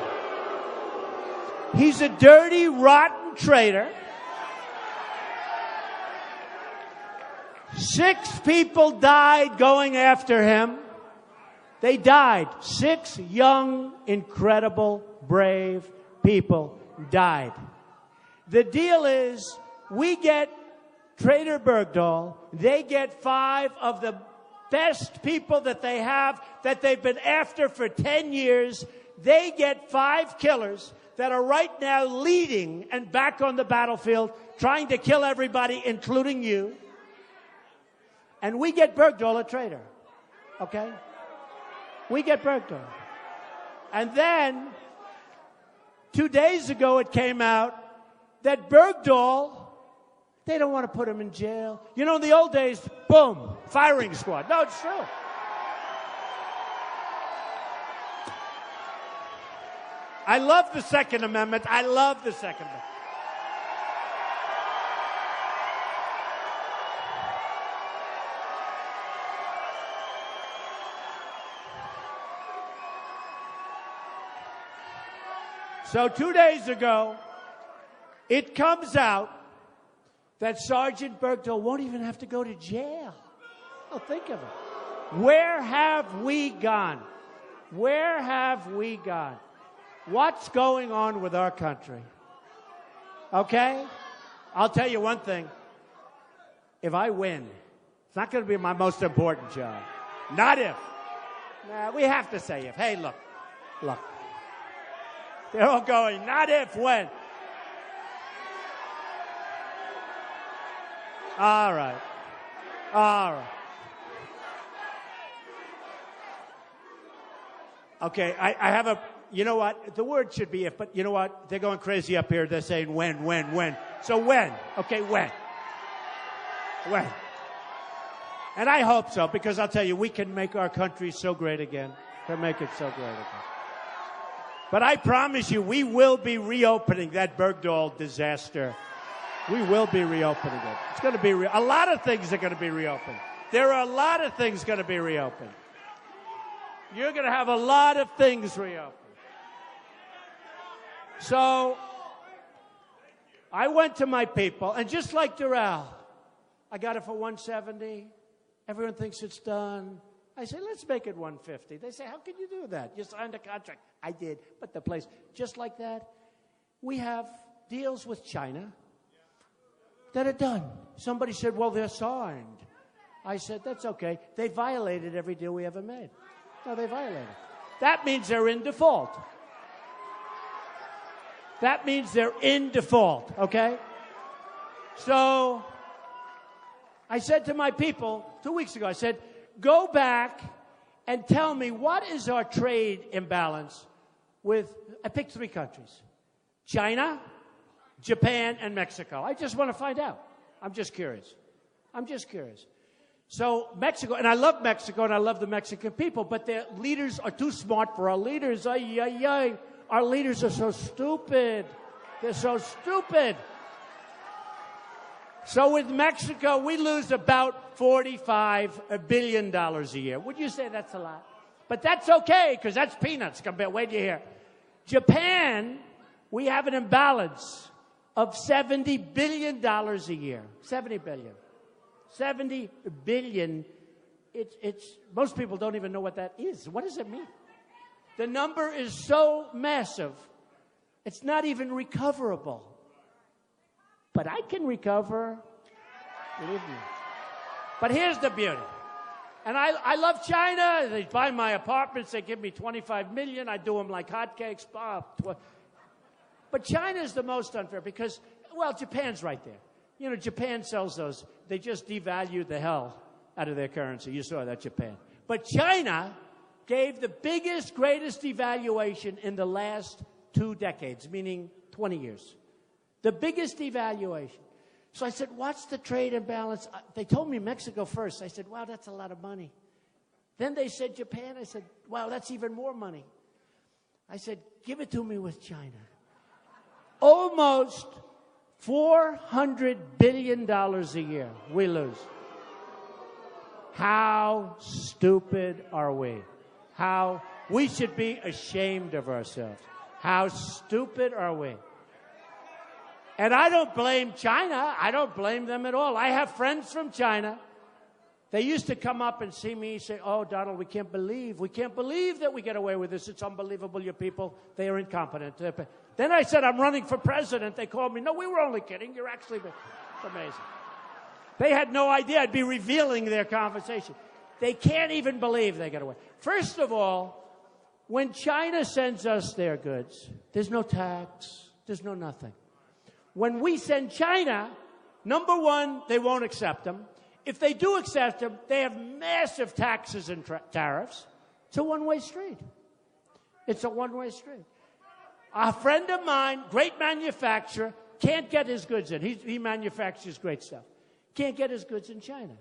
A: He's a dirty, rotten traitor. 6 people died going after him. They died. 6 young, incredible, brave people died. The deal is, we get Traitor Bergdahl. They get 5 of the best people that they have, that they've been after for 10 years. They get 5 killers that are right now leading and back on the battlefield, trying to kill everybody, including you. And we get Bergdahl, a traitor. Okay? We get Bergdahl. And then, 2 days ago, it came out that Bergdahl, they don't want to put him in jail. You know, in the old days, boom, firing squad. No, it's true. I love the Second Amendment. I love the Second Amendment. So 2 days ago, it comes out that Sergeant Bergdahl won't even have to go to jail. Oh, think of it. Where have we gone? Where have we gone? What's going on with our country? Okay? I'll tell you one thing. If I win, it's not going to be my most important job. Not if. Nah, we have to say if. Hey, look. They're all going, not if, when. All right. Okay, I have a, you know what? The word should be if, but you know what? They're going crazy up here. They're saying when. So when? Okay, when? When? And I hope so, because I'll tell you, we can make our country so great again. Can make it so great again. But I promise you, we will be reopening that Bergdahl disaster. We will be reopening it. It's going to be a lot of things are going to be reopened. There are a lot of things going to be reopened. You're going to have a lot of things reopened. So I went to my people, and just like Doral, I got it for $170. Everyone thinks it's done. I say, let's make it $150. They say, how can you do that? You signed a contract. I did, but the place, just like that, we have deals with China that are done. Somebody said, well, they're signed. I said, that's okay. They violated every deal we ever made. No, they violated. That means they're in default. That means they're in default, okay? So I said to my people 2 weeks ago, I said, go back and tell me what is our trade imbalance with, I picked 3 countries, China, Japan, and Mexico. I just want to find out. I'm just curious. So Mexico, and I love Mexico, and I love the Mexican people, but their leaders are too smart for our leaders. Our leaders are so stupid. They're so stupid. So with Mexico, we lose about $45 billion a year. Would you say that's a lot? But that's okay, because that's peanuts compared. Wait till you hear. Japan, we have an imbalance of $70 billion a year. 70 billion. 70 billion. It's most people don't even know what that is. What does it mean? The number is so massive, it's not even recoverable. But I can recover, believe me. But here's the beauty. And I love China. They buy my apartments. They give me $25 million. I do them like hotcakes. But China is the most unfair because, well, Japan's right there. You know, Japan sells those. They just devalued the hell out of their currency. You saw that, Japan. But China gave the biggest, greatest devaluation in the last 2 decades, meaning 20 years. The biggest devaluation. So I said, what's the trade imbalance? They told me Mexico first. I said, wow, that's a lot of money. Then they said Japan. I said, wow, that's even more money. I said, give it to me with China. Almost $400 billion a year we lose. How stupid are we? We should be ashamed of ourselves. How stupid are we? And I don't blame China. I don't blame them at all. I have friends from China. They used to come up and see me and say, oh, Donald, we can't believe that we get away with this. It's unbelievable, you people. They are incompetent. Then I said, I'm running for president. They called me. No, we were only kidding. You're actually, it's amazing. They had no idea I'd be revealing their conversation. They can't even believe they get away. First of all, when China sends us their goods, there's no tax. There's no nothing. When we send China, number one, they won't accept them. If they do accept them, they have massive taxes and tariffs. It's a one-way street. It's a one-way street. A friend of mine, great manufacturer, can't get his goods in. He manufactures great stuff. Can't get his goods in China.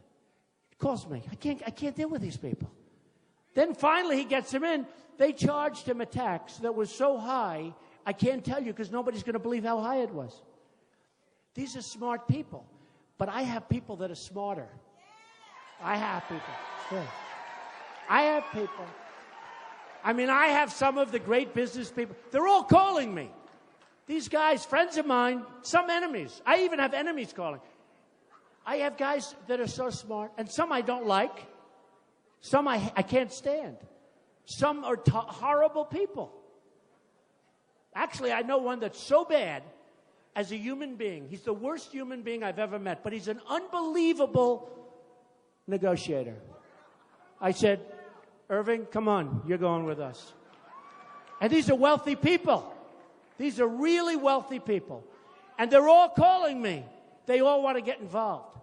A: He calls me. I can't deal with these people. Then finally he gets them in. They charged him a tax that was so high, I can't tell you because nobody's going to believe how high it was. These are smart people. But I have people that are smarter. I have people. Sure. I have people. I mean, I have some of the great business people. They're all calling me. These guys, friends of mine, some enemies. I even have enemies calling. I have guys that are so smart, and some I don't like. Some I can't stand. Some are horrible people. Actually, I know one that's so bad as a human being. He's the worst human being I've ever met, but he's an unbelievable negotiator. I said, Irving, come on, you're going with us. And these are wealthy people. These are really wealthy people. And they're all calling me. They all want to get involved.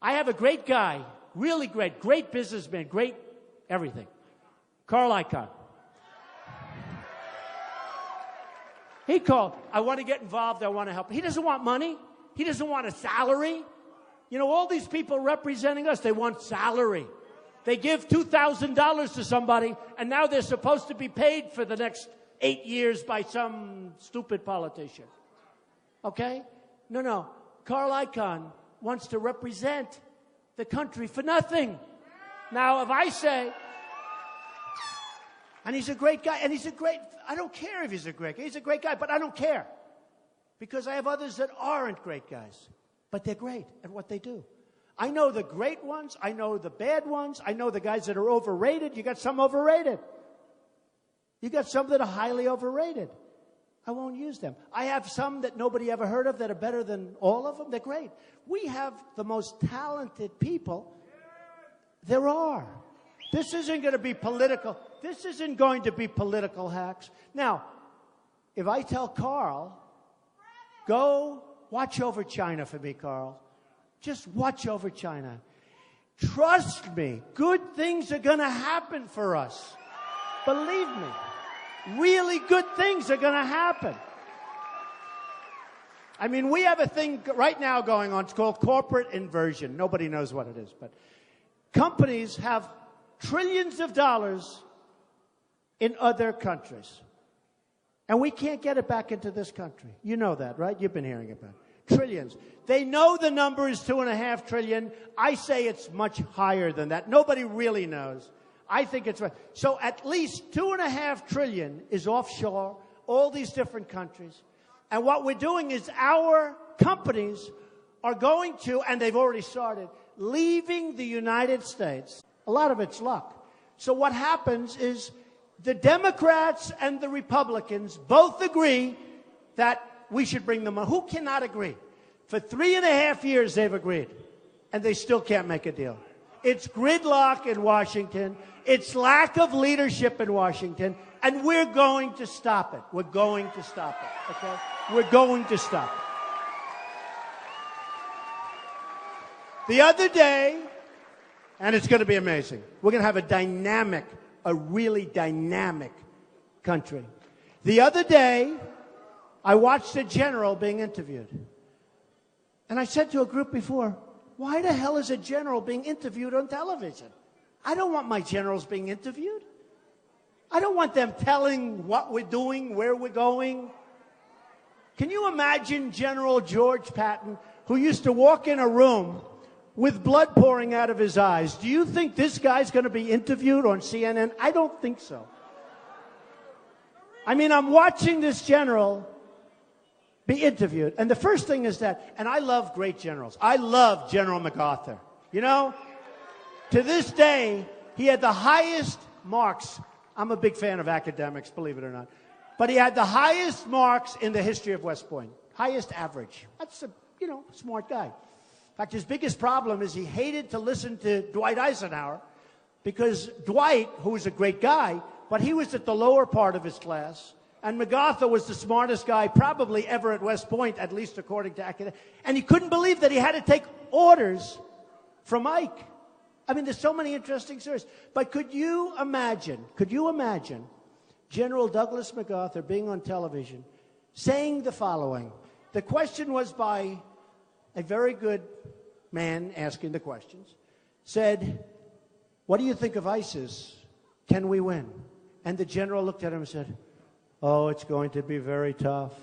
A: I have a great guy, really great businessman, great everything. Carl Icahn. He called. I want to get involved. I want to help. He doesn't want money. He doesn't want a salary. You know, all these people representing us, they want salary. They give $2,000 to somebody, and now they're supposed to be paid for the next 8 years by some stupid politician. Okay? No. Carl Icahn wants to represent the country for nothing. Now, if I say, and he's a great guy, and I don't care if he's a great guy. He's a great guy, but I don't care. Because I have others that aren't great guys. But they're great at what they do. I know the great ones. I know the bad ones. I know the guys that are overrated. You got some overrated. You got some that are highly overrated. I won't use them. I have some that nobody ever heard of that are better than all of them. They're great. We have the most talented people there are. This isn't going to be political. This isn't going to be political hacks. Now, if I tell Carl, go watch over China for me, Carl. Just watch over China. Trust me, good things are going to happen for us. Believe me. Really good things are going to happen. I mean, we have a thing right now going on. It's called corporate inversion. Nobody knows what it is, but companies have trillions of dollars in other countries. And we can't get it back into this country. You know that, right? You've been hearing about it. Trillions. They know the number is $2.5 trillion. I say it's much higher than that. Nobody really knows. I think it's right. So at least $2.5 trillion is offshore, all these different countries. And what we're doing is our companies are going to, and they've already started, leaving the United States. A lot of it's luck. So what happens is the Democrats and the Republicans both agree that we should bring them on. Who cannot agree? For 3.5 years they've agreed, and they still can't make a deal. It's gridlock in Washington. It's lack of leadership in Washington, and we're going to stop it. We're going to stop it, okay? We're going to stop it. The other day, and it's going to be amazing, we're going to have a really dynamic country. The other day, I watched a general being interviewed. And I said to a group before, why the hell is a general being interviewed on television? I don't want my generals being interviewed. I don't want them telling what we're doing, where we're going. Can you imagine General George Patton, who used to walk in a room with blood pouring out of his eyes? Do you think this guy's going to be interviewed on CNN? I don't think so. I mean, I'm watching this general be interviewed, and the first thing is that, and I love great generals. I love General MacArthur. You know, to this day, he had the highest marks. I'm a big fan of academics, believe it or not. But he had the highest marks in the history of West Point. Highest average. That's a, smart guy. In fact, his biggest problem is he hated to listen to Dwight Eisenhower because Dwight, who was a great guy, but he was at the lower part of his class, and MacArthur was the smartest guy probably ever at West Point, at least according to academics. And he couldn't believe that he had to take orders from Ike. I mean, there's so many interesting stories. But could you imagine General Douglas MacArthur being on television saying the following? The question was by a very good man asking the questions, said, what do you think of ISIS? Can we win? And the general looked at him and said, oh, it's going to be very tough.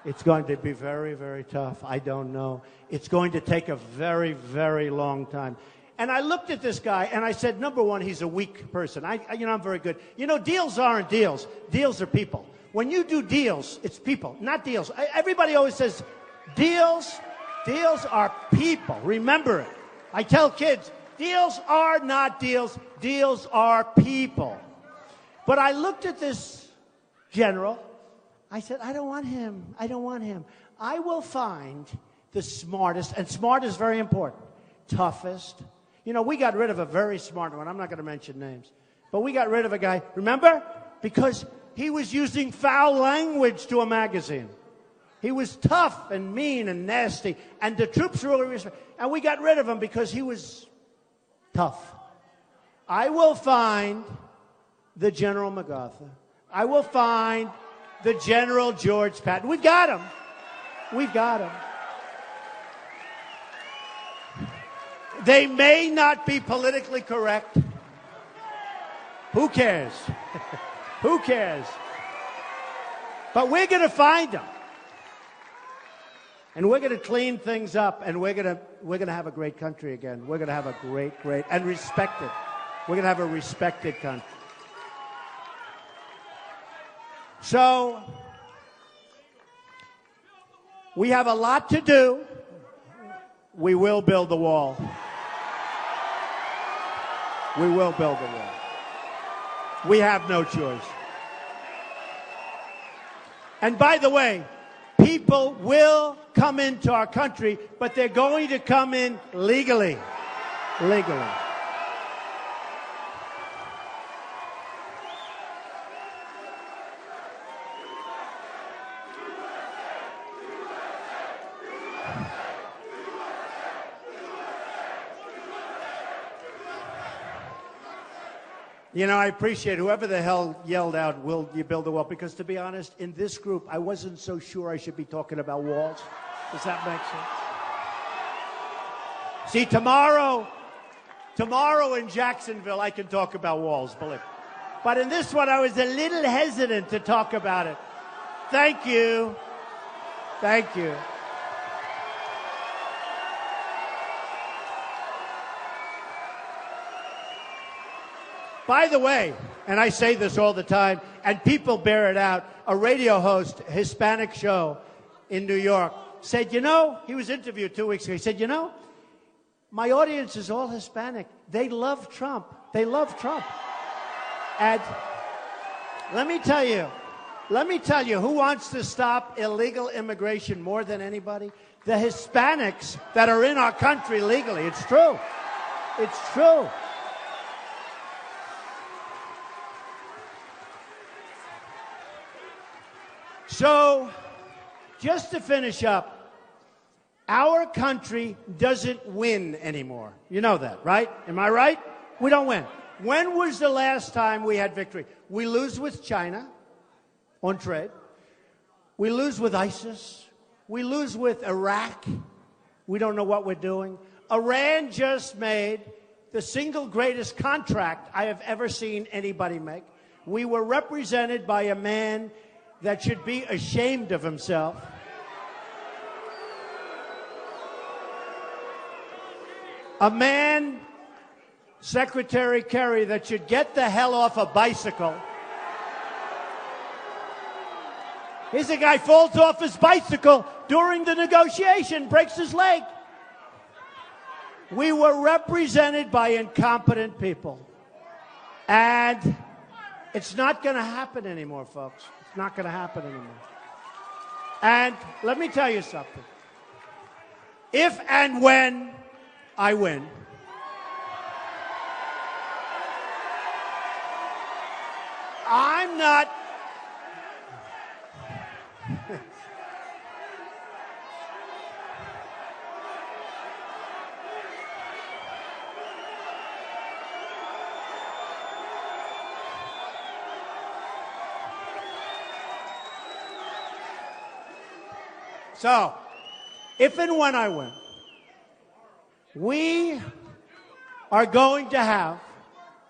A: It's going to be very, very tough. I don't know. It's going to take a very, very long time. And I looked at this guy and I said, number one, he's a weak person. I'm very good. Deals aren't deals. Deals are people. When you do deals, it's people, not deals. Everybody always says, deals are people. Remember it. I tell kids, deals are not deals. Deals are people. But I looked at this general. I said, I don't want him. I don't want him. I will find the smartest, and smart is very important, toughest. We got rid of a very smart one. I'm not going to mention names. But we got rid of a guy, remember? Because he was using foul language to a magazine. He was tough and mean and nasty. And the troops really respected. And we got rid of him because he was tough. I will find the General MacArthur. I will find the General George Patton. We've got him. We've got him. They may not be politically correct. Who cares? Who cares? But we're going to find them. And we're going to clean things up, and we're going to have a great country again. We're going to have a great, and respected. We're going to have a respected country. So, we have a lot to do. We will build the wall. We will build the wall. We have no choice. And by the way, people will come into our country, but they're going to come in legally. Legally. I appreciate whoever the hell yelled out, will you build a wall? Because to be honest, in this group, I wasn't so sure I should be talking about walls. Does that make sense? See, tomorrow in Jacksonville, I can talk about walls, believe me. But in this one, I was a little hesitant to talk about it. Thank you. Thank you. By the way, and I say this all the time, and people bear it out, a radio host, Hispanic show in New York, said, you know, he was interviewed 2 weeks ago. He said, you know, my audience is all Hispanic. They love Trump. They love Trump. And let me tell you who wants to stop illegal immigration more than anybody? The Hispanics that are in our country legally. It's true. It's true. So, just to finish up, our country doesn't win anymore. You know that, right? Am I right? We don't win. When was the last time we had victory? We lose with China on trade. We lose with ISIS. We lose with Iraq. We don't know what we're doing. Iran just made the single greatest contract I have ever seen anybody make. We were represented by a man that should be ashamed of himself. A man, Secretary Kerry, that should get the hell off a bicycle. Here's a guy falls off his bicycle during the negotiation, breaks his leg. We were represented by incompetent people. And it's not going to happen anymore, folks. It's not going to happen anymore. And let me tell you something. If and when I win, I'm not... So, if and when I win, we are going to have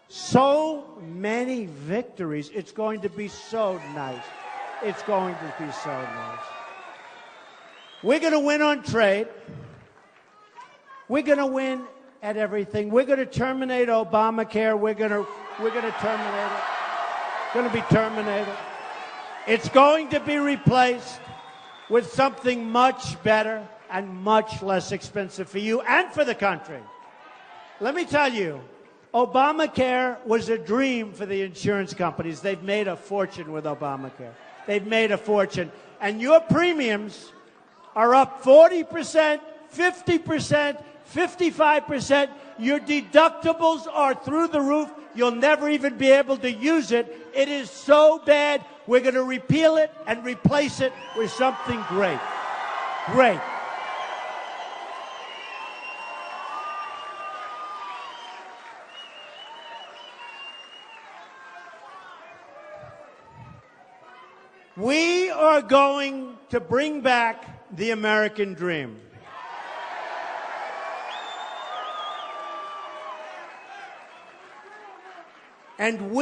A: so many victories. It's going to be so nice. It's going to be so nice. We're going to win on trade. We're going to win at everything. We're going to terminate Obamacare. We're going to terminate it. It's going to be terminated. It's going to be replaced with something much better and much less expensive for you and for the country. Let me tell you, Obamacare was a dream for the insurance companies. They've made a fortune with Obamacare. They've made a fortune. And your premiums are up 40%, 50%, 55%. Your deductibles are through the roof. You'll never even be able to use it. It is so bad. We're going to repeal it and replace it with something great. Great. We are going to bring back the American dream. And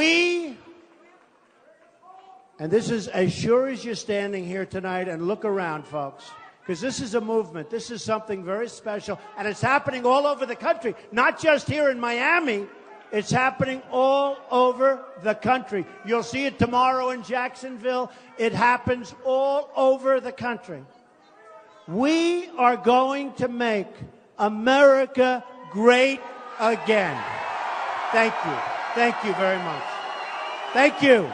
A: this is as sure as you're standing here tonight, and look around, folks, because this is a movement. This is something very special, and it's happening all over the country, not just here in Miami. It's happening all over the country. You'll see it tomorrow in Jacksonville. It happens all over the country. We are going to make America great again. Thank you. Thank you very much. Thank you.